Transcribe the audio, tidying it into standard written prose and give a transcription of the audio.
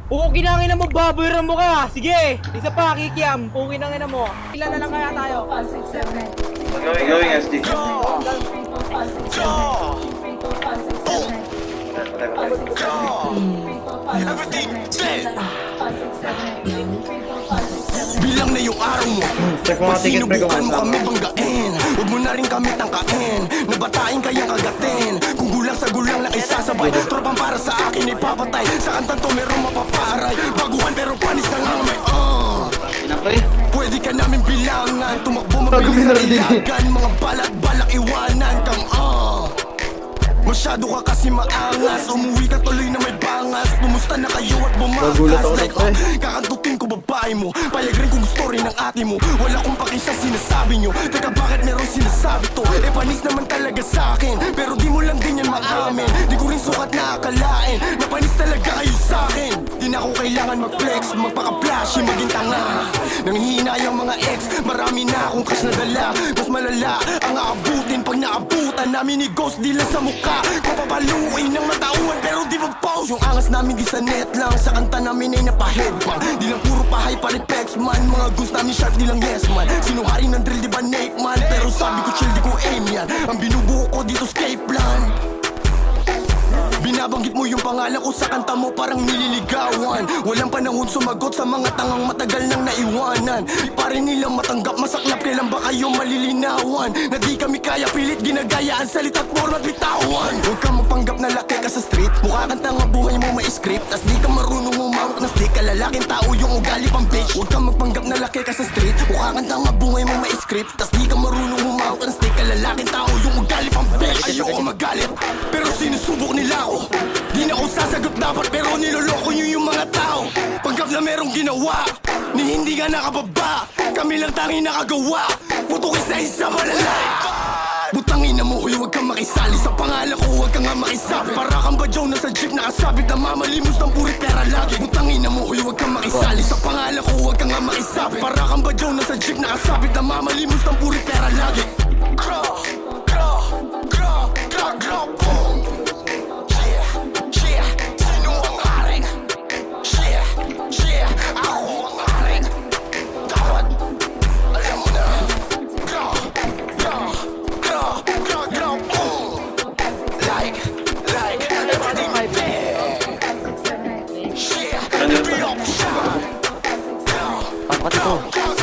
Pukingin ang ina mo, baboyran mo ka! Sige! Isa pa, kikiam! Pukingin ang ina mo! Ilan na lang kaya tayo? Going SD. Bilang na yung araw mo, pag sinubukan mo kami banggain, huwag mo na rin kami tangkain, nabatain kayang kagatin. Kung gulang sa gulang lang isasabay, tropang para sa akin ipapatay. Sa kantang to merong mapaparay, baguhan pero panis na nga may pwede ka namin bilangan, tumakbo mabilis sa ilagan, mga balat-balak iwanan kang masyado ka kasi maangas, umuwi ka tuloy na may bangas. Kumusta na kayo at bumakas? Like kakantutin ko babae mo, payag rin kung gusto rin ng ate mo. Wala kong paki sa sinasabi nyo, teka bakit meron sinasabi to? Panis naman talaga sa akin, pero di mo lang din yan maamin. Di ko rin sukat na akalain, napanis talaga kayo sa akin. Di na ako kailangan mag-flex, magpaka-flashy, maging tanga. Nanghihina yung mga ex, marami na akong cash na dala. Mas malala ang aabutin pag naabutan namin ni Ghost, di lang sa mukha. Mapapaluin ng matauhan pero di mag-pause. Yung angas namin di sa net lang, sa kanta namin ay napa-headbang. Di lang puro pahay pa-reflex man, mga goons namin sharp di lang yes man. Sinuharing ng drill di ba Nate man, pero sabi ko chill di ko aim yan. Ang binubuo ko dito escape plan. Binabanggit mo yung pangalan ko sa kanta mo parang nililigawan. Walang panahon sumagot sa mga tangang matagal nang naiwanan. Pa rin nilang matanggap masaklap, kailan ba kayo malilinawan? Na di kami kaya pilit ginagaya ang salita't format bitawan. Huwag kang mapanggap na laki ka sa street, mukha kang tanga buhay mo may script. Tas di ka marunong umawak na stick, kalalaking tao yung ugali pang bitch. Huwag kang magpanggap na laki ka sa street, mukha kang tanga buhay mo may script. Tas di ka marunong umawak na stick, kalalaking tao yung ugali pang bitch. Ayoko magalit, pero sinusubok nila ako. Di na ako sasagot dapat pero niloloko nyo yung mga tao. Pagkap na merong ginawa, ni hindi nga nakababa, kami lang tangi nakagawa. Putukin sa isa malala. Butangin na mo, huwag kang makisali sa pangalan ko, huwag kang nga makisabi. Para kang badyaw na sa jeep nakasabit na mamalimos ng puri pera lagi. Butangin na mo, huwag kang makisali sa pangalan ko, huwag kang nga makisabi. Para kang badyaw na sa jeep nakasabit na mamalimos ng puri pera lagi. Ano